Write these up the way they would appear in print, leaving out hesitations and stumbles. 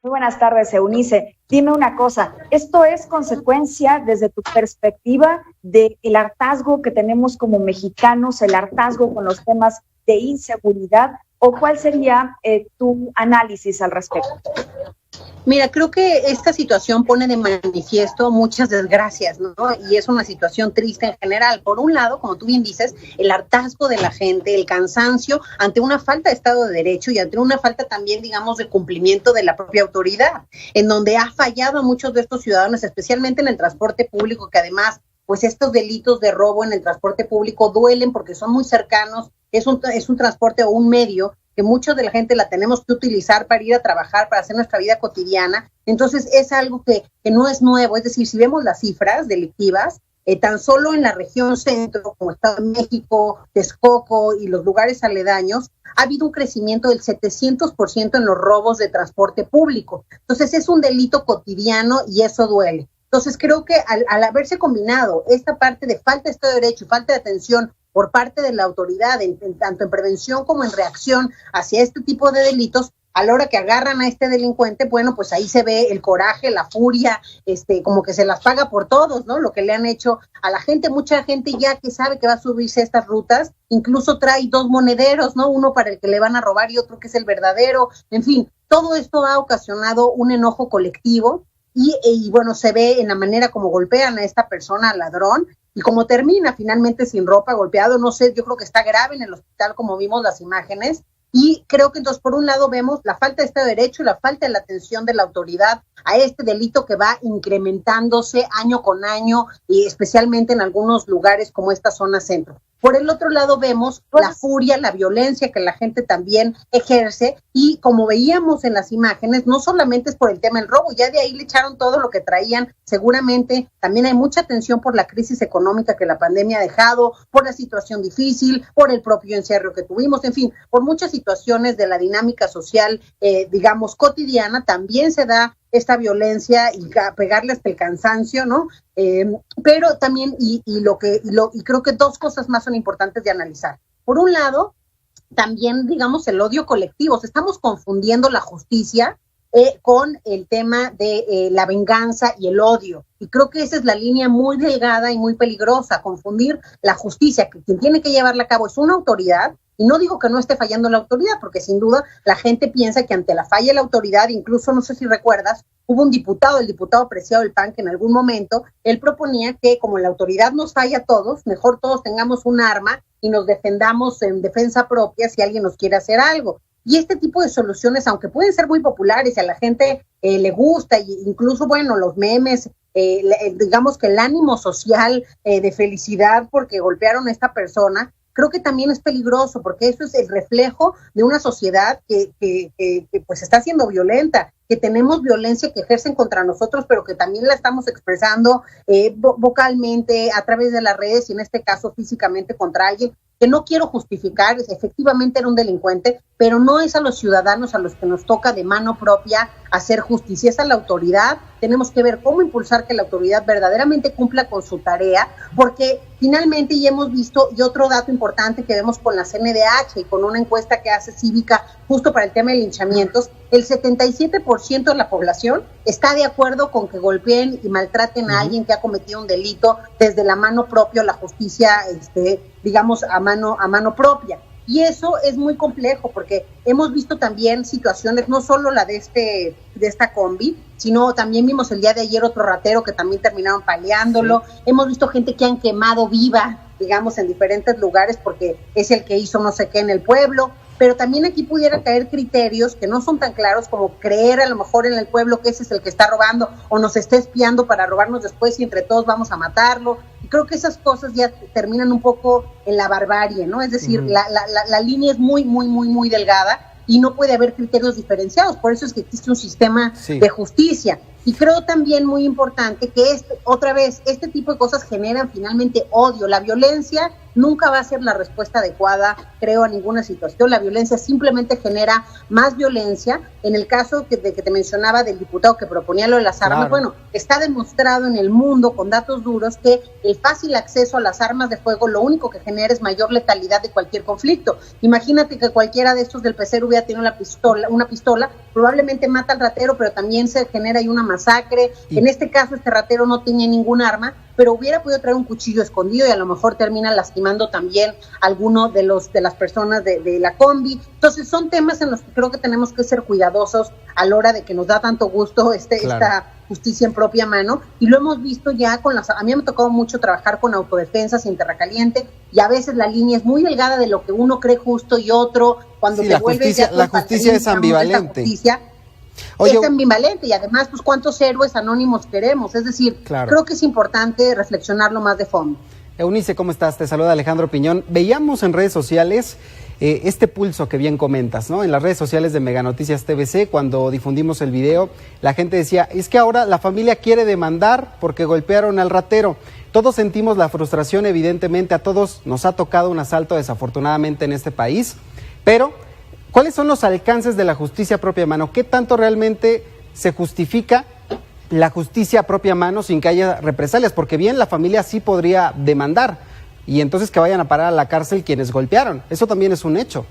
Muy buenas tardes, Eunice. Dime una cosa, ¿esto es consecuencia desde tu perspectiva del hartazgo que tenemos como mexicanos, el hartazgo con los temas de inseguridad, o cuál sería tu análisis al respecto? Mira, creo que esta situación pone de manifiesto muchas desgracias, ¿no? Y es una situación triste en general. Por un lado, como tú bien dices, el hartazgo de la gente, el cansancio ante una falta de Estado de Derecho y ante una falta también, digamos, de cumplimiento de la propia autoridad, en donde ha fallado a muchos de estos ciudadanos, especialmente en el transporte público, que además, pues estos delitos de robo en el transporte público duelen porque son muy cercanos, es un transporte o un medio que mucha de la gente la tenemos que utilizar para ir a trabajar, para hacer nuestra vida cotidiana. Entonces es algo que no es nuevo, es decir, si vemos las cifras delictivas, tan solo en la región centro, como Estado de México, Texcoco y los lugares aledaños, ha habido un crecimiento del 700% en los robos de transporte público. Entonces es un delito cotidiano y eso duele. Entonces creo que al haberse combinado esta parte de falta de Estado de Derecho y falta de atención por parte de la autoridad, tanto en prevención como en reacción hacia este tipo de delitos, a la hora que agarran a este delincuente, bueno, pues ahí se ve el coraje, la furia, como que se las paga por todos, ¿no? Lo que le han hecho a la gente. Mucha gente ya que sabe que va a subirse a estas rutas, incluso trae dos monederos, ¿no? Uno para el que le van a robar y otro que es el verdadero. En fin, todo esto ha ocasionado un enojo colectivo y bueno, se ve en la manera como golpean a esta persona, al ladrón, y como termina finalmente sin ropa, golpeado, no sé, yo creo que está grave en el hospital, como vimos las imágenes, y creo que entonces por un lado vemos la falta de Estado de Derecho y la falta de la atención de la autoridad a este delito que va incrementándose año con año, y especialmente en algunos lugares como esta zona centro. Por el otro lado vemos la furia, la violencia que la gente también ejerce, y como veíamos en las imágenes, no solamente es por el tema del robo, ya de ahí le echaron todo lo que traían, seguramente también hay mucha tensión por la crisis económica que la pandemia ha dejado, por la situación difícil, por el propio encierro que tuvimos, en fin, por muchas situaciones de la dinámica social, digamos, cotidiana, también se da esta violencia y pegarle hasta el cansancio, ¿no? Pero también, y creo que dos cosas más son importantes de analizar. Por un lado, también, digamos, el odio colectivo. Estamos confundiendo la justicia con el tema de la venganza y el odio. Y creo que esa es la línea muy delgada y muy peligrosa, confundir la justicia, que quien tiene que llevarla a cabo es una autoridad. Y no digo que no esté fallando la autoridad, porque sin duda la gente piensa que ante la falla de la autoridad, incluso no sé si recuerdas, hubo un diputado, el diputado Preciado del PAN, que en algún momento él proponía que como la autoridad nos falla a todos, mejor todos tengamos un arma y nos defendamos en defensa propia si alguien nos quiere hacer algo. Y este tipo de soluciones, aunque pueden ser muy populares y a la gente le gusta, e incluso, bueno, los memes, digamos que el ánimo social de felicidad porque golpearon a esta persona, creo que también es peligroso, porque eso es el reflejo de una sociedad que pues está siendo violenta, que tenemos violencia que ejercen contra nosotros, pero que también la estamos expresando vocalmente, a través de las redes y en este caso físicamente contra alguien, que no quiero justificar, efectivamente era un delincuente, pero no es a los ciudadanos a los que nos toca de mano propia hacer justicia, es a la autoridad. Tenemos que ver cómo impulsar que la autoridad verdaderamente cumpla con su tarea, porque finalmente, y hemos visto, y otro dato importante que vemos con la CNDH y con una encuesta que hace Cívica justo para el tema de linchamientos, el 77% de la población está de acuerdo con que golpeen y maltraten a alguien que ha cometido un delito desde la mano propia, la justicia, digamos, a mano propia. Y eso es muy complejo porque hemos visto también situaciones, no solo la de esta combi, sino también vimos el día de ayer otro ratero que también terminaron paleándolo. Sí. Hemos visto gente que han quemado viva, digamos, en diferentes lugares porque es el que hizo no sé qué en el pueblo. Pero también aquí pudiera caer criterios que no son tan claros como creer a lo mejor en el pueblo que ese es el que está robando o nos está espiando para robarnos después y entre todos vamos a matarlo. Y creo que esas cosas ya terminan un poco en la barbarie, ¿no? Es decir, la línea es muy, muy, muy, muy delgada y no puede haber criterios diferenciados. Por eso es que existe un sistema de justicia. Y creo también muy importante que otra vez, este tipo de cosas generan finalmente odio. La violencia nunca va a ser la respuesta adecuada, creo, a ninguna situación. La violencia simplemente genera más violencia. En el caso que te mencionaba del diputado que proponía lo de las armas, bueno, está demostrado en el mundo con datos duros que el fácil acceso a las armas de fuego lo único que genera es mayor letalidad de cualquier conflicto. Imagínate que cualquiera de estos del pecero hubiera tenido una pistola, probablemente mata al ratero, pero también se genera ahí una masacre. En este caso, este ratero no tenía ningún arma, pero hubiera podido traer un cuchillo escondido y a lo mejor termina lastimando también a alguno de las personas de la combi. Entonces son temas en los que creo que tenemos que ser cuidadosos a la hora de que nos da tanto gusto esta justicia en propia mano, y lo hemos visto ya a mí me ha tocado mucho trabajar con autodefensas y en Tierra Caliente, y a veces la línea es muy delgada de lo que uno cree justo y otro, cuando sí, te vuelves la justicia es ambivalente. Es ambivalente, y además, pues, ¿cuántos héroes anónimos queremos? Es decir, creo que es importante reflexionarlo más de fondo. Eunice, ¿cómo estás? Te saluda Alejandro Piñón. Veíamos en redes sociales este pulso que bien comentas, ¿no? En las redes sociales de Mega Noticias TVC, cuando difundimos el video, la gente decía, es que ahora la familia quiere demandar porque golpearon al ratero. Todos sentimos la frustración, evidentemente, a todos nos ha tocado un asalto desafortunadamente en este país, pero ¿cuáles son los alcances de la justicia propia mano? ¿Qué tanto realmente se justifica la justicia propia mano sin que haya represalias? Porque bien, la familia sí podría demandar y entonces que vayan a parar a la cárcel quienes golpearon. Eso también es un hecho.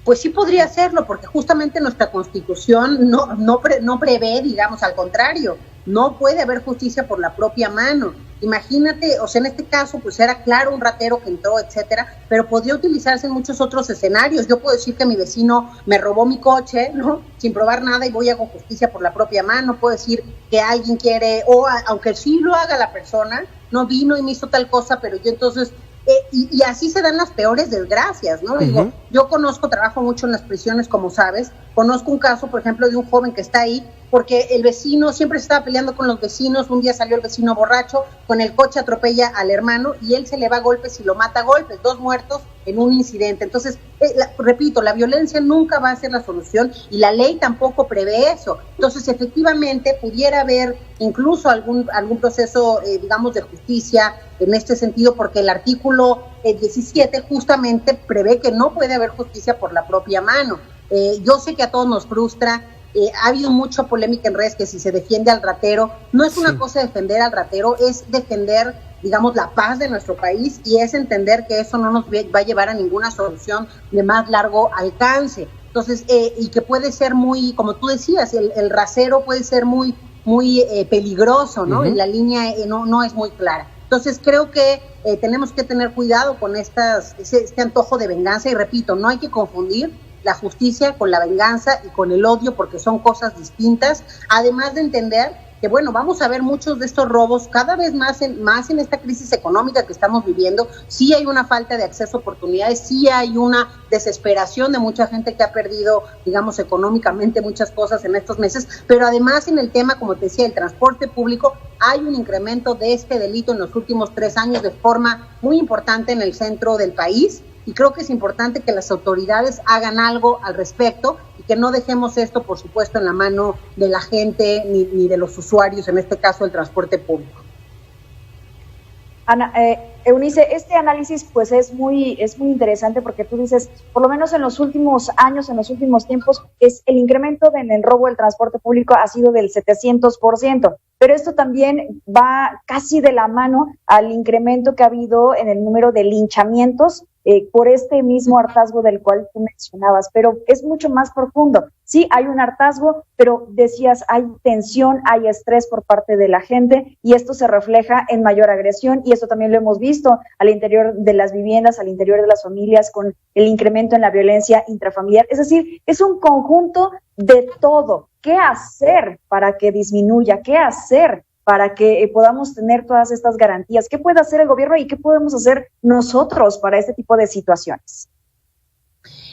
Pues sí podría hacerlo, porque justamente nuestra Constitución no prevé, digamos, al contrario, no puede haber justicia por la propia mano. Imagínate, o sea, en este caso, pues era claro un ratero que entró, etcétera, pero podría utilizarse en muchos otros escenarios. Yo puedo decir que mi vecino me robó mi coche, ¿no? Sin probar nada, y voy a hacer justicia por la propia mano. Puedo decir que alguien quiere, aunque sí lo haga la persona, no vino y me hizo tal cosa, pero yo entonces... y así se dan las peores desgracias, ¿no? Digo, yo trabajo mucho en las prisiones, como sabes, conozco un caso, por ejemplo, de un joven que está ahí porque el vecino siempre se estaba peleando con los vecinos. Un día salió el vecino borracho, con el coche atropella al hermano y él se le va a golpes y lo mata a golpes, 2 muertos en un incidente. Entonces, repito, la violencia nunca va a ser la solución y la ley tampoco prevé eso. Entonces, efectivamente, pudiera haber incluso algún proceso, digamos, de justicia en este sentido, porque el artículo 17 justamente prevé que no puede haber justicia por la propia mano. Yo sé que a todos nos frustra. Ha habido mucha polémica en redes que si se defiende al ratero, no es una cosa defender al ratero, es defender, digamos, la paz de nuestro país, y es entender que eso no nos va a llevar a ninguna solución de más largo alcance. Entonces, y que puede ser muy, como tú decías, el rasero puede ser muy peligroso, ¿no? Y la línea no es muy clara. Entonces, creo que tenemos que tener cuidado con este antojo de venganza, y repito, no hay que confundir la justicia con la venganza y con el odio, porque son cosas distintas, además de entender que, bueno, vamos a ver muchos de estos robos cada vez más en esta crisis económica que estamos viviendo. Sí hay una falta de acceso a oportunidades, sí hay una desesperación de mucha gente que ha perdido, digamos, económicamente muchas cosas en estos meses, pero además en el tema, como te decía, el transporte público, hay un incremento de este delito en los últimos 3 años de forma muy importante en el centro del país. Y creo que es importante que las autoridades hagan algo al respecto y que no dejemos esto, por supuesto, en la mano de la gente ni de los usuarios, en este caso el transporte público. Ana, Eunice, este análisis pues es muy interesante, porque tú dices, por lo menos en los últimos años, en los últimos tiempos, el incremento en el robo del transporte público ha sido del 700%, pero esto también va casi de la mano al incremento que ha habido en el número de linchamientos por este mismo hartazgo del cual tú mencionabas, pero es mucho más profundo. Sí, hay un hartazgo, pero decías, hay tensión, hay estrés por parte de la gente, y esto se refleja en mayor agresión, y esto también lo hemos visto al interior de las viviendas, al interior de las familias, con el incremento en la violencia intrafamiliar. Es decir, es un conjunto de todo. ¿Qué hacer para que disminuya? ¿Qué hacer para que podamos tener todas estas garantías? ¿Qué puede hacer el gobierno y qué podemos hacer nosotros para este tipo de situaciones?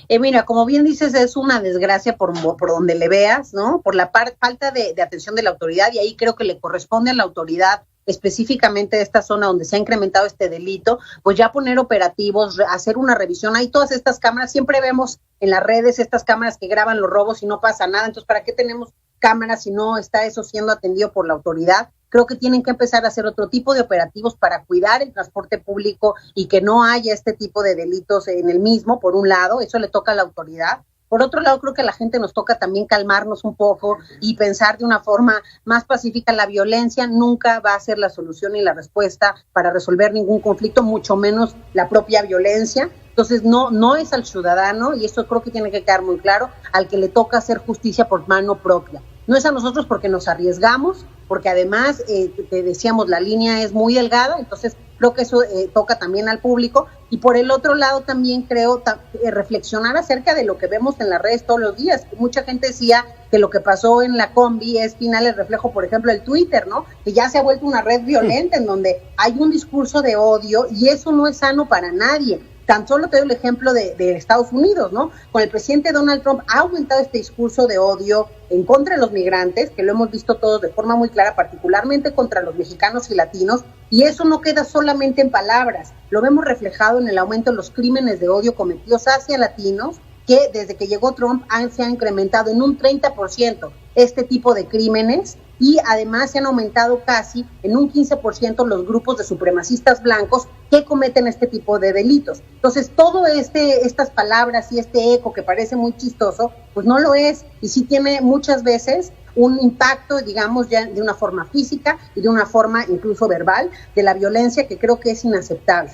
Mira, como bien dices, es una desgracia por donde le veas, ¿no? Por la falta de atención de la autoridad, y ahí creo que le corresponde a la autoridad, específicamente de esta zona donde se ha incrementado este delito, pues ya poner operativos, hacer una revisión. Hay todas estas cámaras, siempre vemos en las redes estas cámaras que graban los robos y no pasa nada. Entonces, ¿para qué tenemos cámaras y no está eso siendo atendido por la autoridad. Creo que tienen que empezar a hacer otro tipo de operativos para cuidar el transporte público y que no haya este tipo de delitos en el mismo, por un lado, eso le toca a la autoridad. Por otro lado, creo que a la gente nos toca también calmarnos un poco y pensar de una forma más pacífica. La violencia nunca va a ser la solución ni la respuesta para resolver ningún conflicto, mucho menos la propia violencia. Entonces, no es al ciudadano, y eso creo que tiene que quedar muy claro, al que le toca hacer justicia por mano propia. No es a nosotros porque nos arriesgamos, porque además, te decíamos, la línea es muy delgada, entonces creo que eso toca también al público. Y por el otro lado también creo reflexionar acerca de lo que vemos en las redes todos los días. Mucha gente decía que lo que pasó en la combi es final el reflejo, por ejemplo, del Twitter, ¿no? Que ya se ha vuelto una red violenta en donde hay un discurso de odio y eso no es sano para nadie. Tan solo te doy el ejemplo de Estados Unidos, ¿no? Con el presidente Donald Trump ha aumentado este discurso de odio en contra de los migrantes, que lo hemos visto todos de forma muy clara, particularmente contra los mexicanos y latinos, y eso no queda solamente en palabras, lo vemos reflejado en el aumento de los crímenes de odio cometidos hacia latinos, que desde que llegó Trump se han incrementado en un 30% este tipo de crímenes, y además se han aumentado casi en un 15% los grupos de supremacistas blancos que cometen este tipo de delitos. Entonces, todo estas palabras y este eco que parece muy chistoso, pues no lo es, y sí tiene muchas veces un impacto, digamos, ya de una forma física y de una forma incluso verbal, de la violencia, que creo que es inaceptable.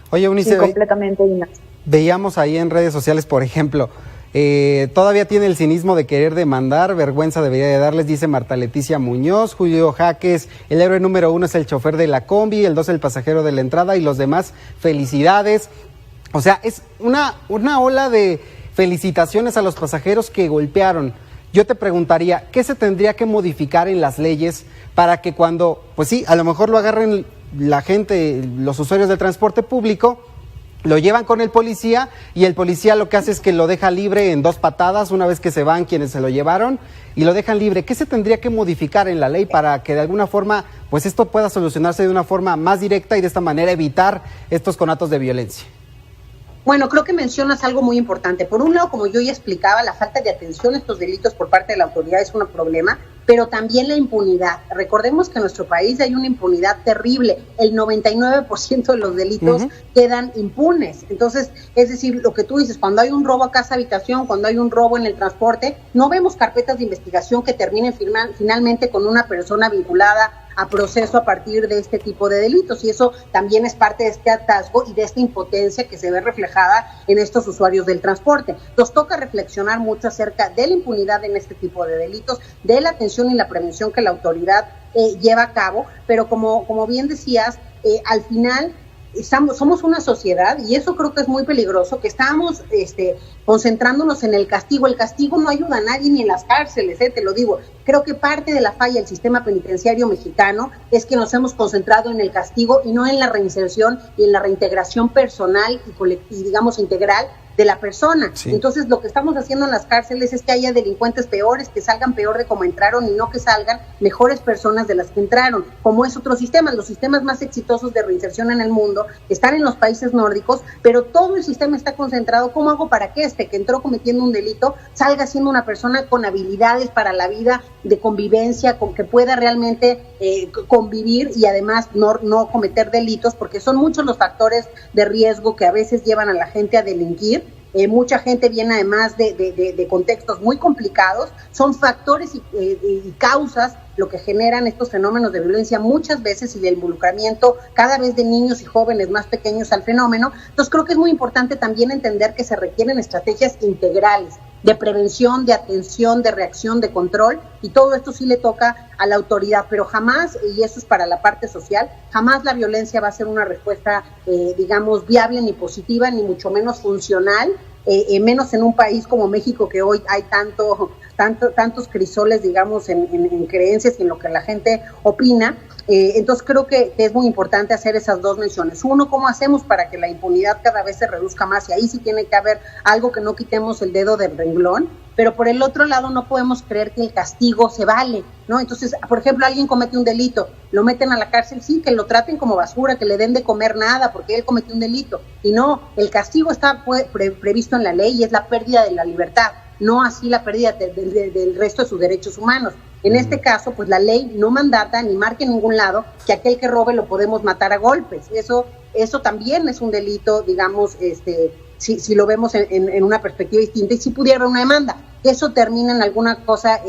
Oye, Eunice, sí, completamente inaceptable. Veíamos ahí en redes sociales, por ejemplo, todavía tiene el cinismo de querer demandar, vergüenza debería de darles, dice Marta Leticia Muñoz. Julio Jaques, el héroe número 1 es el chofer de la combi, el 2 el pasajero de la entrada y los demás, felicidades. O sea, es una ola de felicitaciones a los pasajeros que golpearon. Yo te preguntaría, ¿qué se tendría que modificar en las leyes para que cuando, pues sí, a lo mejor lo agarren la gente, los usuarios del transporte público, lo llevan con el policía y el policía lo que hace es que lo deja libre en 2 patadas una vez que se van quienes se lo llevaron y lo dejan libre? ¿Qué se tendría que modificar en la ley para que de alguna forma pues esto pueda solucionarse de una forma más directa y de esta manera evitar estos conatos de violencia? Bueno, creo que mencionas algo muy importante. Por un lado, como yo ya explicaba, la falta de atención a estos delitos por parte de la autoridad es un problema, pero también la impunidad. Recordemos que en nuestro país hay una impunidad terrible. El 99% de los delitos quedan impunes. Entonces, es decir, lo que tú dices, cuando hay un robo a casa habitación, cuando hay un robo en el transporte, no vemos carpetas de investigación que terminen finalmente con una persona vinculada a proceso a partir de este tipo de delitos, y eso también es parte de este atasgo y de esta impotencia que se ve reflejada en estos usuarios del transporte. Nos toca reflexionar mucho acerca de la impunidad en este tipo de delitos, de la atención y la prevención que la autoridad lleva a cabo, pero como bien decías, al final somos una sociedad, y eso creo que es muy peligroso, que estamos concentrándonos en el castigo. El castigo no ayuda a nadie ni en las cárceles, te lo digo. Creo que parte de la falla del sistema penitenciario mexicano es que nos hemos concentrado en el castigo y no en la reinserción y en la reintegración personal y digamos integral de la persona. Sí. Entonces, lo que estamos haciendo en las cárceles es que haya delincuentes peores, que salgan peor de como entraron, y no que salgan mejores personas de las que entraron, como es otro sistema. Los sistemas más exitosos de reinserción en el mundo están en los países nórdicos, pero todo el sistema está concentrado. ¿Cómo hago para que que entró cometiendo un delito salga siendo una persona con habilidades para la vida de convivencia, con que pueda realmente convivir y además no cometer delitos, porque son muchos los factores de riesgo que a veces llevan a la gente a delinquir? Mucha gente viene además de contextos muy complicados, son factores y causas lo que generan estos fenómenos de violencia muchas veces, y de involucramiento cada vez de niños y jóvenes más pequeños al fenómeno. Entonces creo que es muy importante también entender que se requieren estrategias integrales de prevención, de atención, de reacción, de control, y todo esto sí le toca a la autoridad, pero jamás, y eso es para la parte social, jamás la violencia va a ser una respuesta, digamos, viable ni positiva, ni mucho menos funcional, menos en un país como México, que hoy hay tantos crisoles, digamos, en creencias y en lo que la gente opina. Entonces creo que es muy importante hacer esas dos menciones. Uno, ¿cómo hacemos para que la impunidad cada vez se reduzca más? Y ahí sí tiene que haber algo, que no quitemos el dedo del renglón, pero por el otro lado no podemos creer que el castigo se vale, ¿no? Entonces, por ejemplo, alguien comete un delito, lo meten a la cárcel, sí, que lo traten como basura, que le den de comer nada porque él cometió un delito, y no, el castigo está previsto en la ley y es la pérdida de la libertad. no así la pérdida del resto de sus derechos humanos. En este caso, pues la ley no mandata ni marca en ningún lado que aquel que robe lo podemos matar a golpes. Eso también es un delito, digamos, si lo vemos en una perspectiva distinta, y si pudiera haber una demanda. Eso termina en alguna cosa,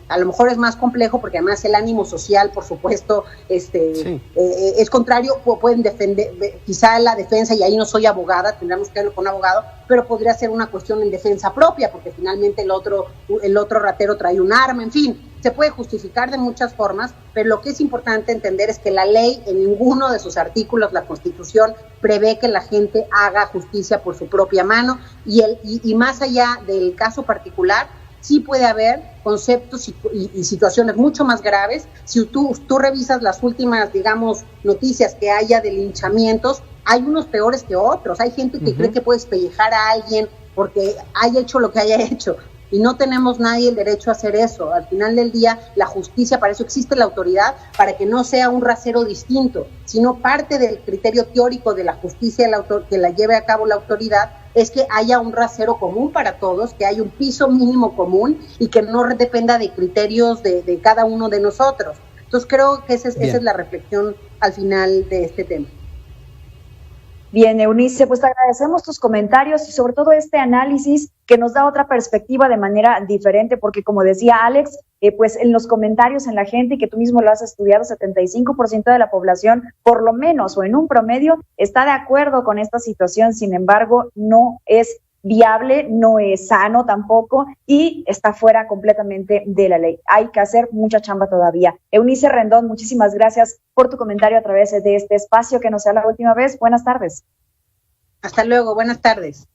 a lo mejor es más complejo, porque además el ánimo social, por supuesto, es contrario, pueden defender, quizá la defensa, y ahí no soy abogada, tendríamos que verlo con un abogado, pero podría ser una cuestión en defensa propia, porque finalmente el otro ratero trae un arma, en fin, se puede justificar de muchas formas, pero lo que es importante entender es que la ley, en ninguno de sus artículos, la Constitución, prevé que la gente haga justicia por su propia mano, y más allá del caso particular, sí puede haber conceptos y situaciones mucho más graves. Si tú revisas las últimas, digamos, noticias que haya de linchamientos, hay unos peores que otros. Hay gente que cree que puede espellejar a alguien porque haya hecho lo que haya hecho, y no tenemos nadie el derecho a hacer eso. Al final del día, la justicia, para eso existe la autoridad, para que no sea un rasero distinto, sino parte del criterio teórico de la justicia que la lleve a cabo la autoridad es que haya un rasero común para todos, que haya un piso mínimo común y que no dependa de criterios de cada uno de nosotros. Entonces creo que esa es la reflexión al final de este tema. Bien, Eunice, pues te agradecemos tus comentarios y sobre todo este análisis que nos da otra perspectiva de manera diferente, porque como decía Alex, pues en los comentarios en la gente, y que tú mismo lo has estudiado, 75% de la población, por lo menos o en un promedio, está de acuerdo con esta situación. Sin embargo, no es viable, no es sano tampoco, y está fuera completamente de la ley. Hay que hacer mucha chamba todavía. Eunice Rendón, muchísimas gracias por tu comentario a través de este espacio, que no sea la última vez. Buenas tardes. Hasta luego, buenas tardes.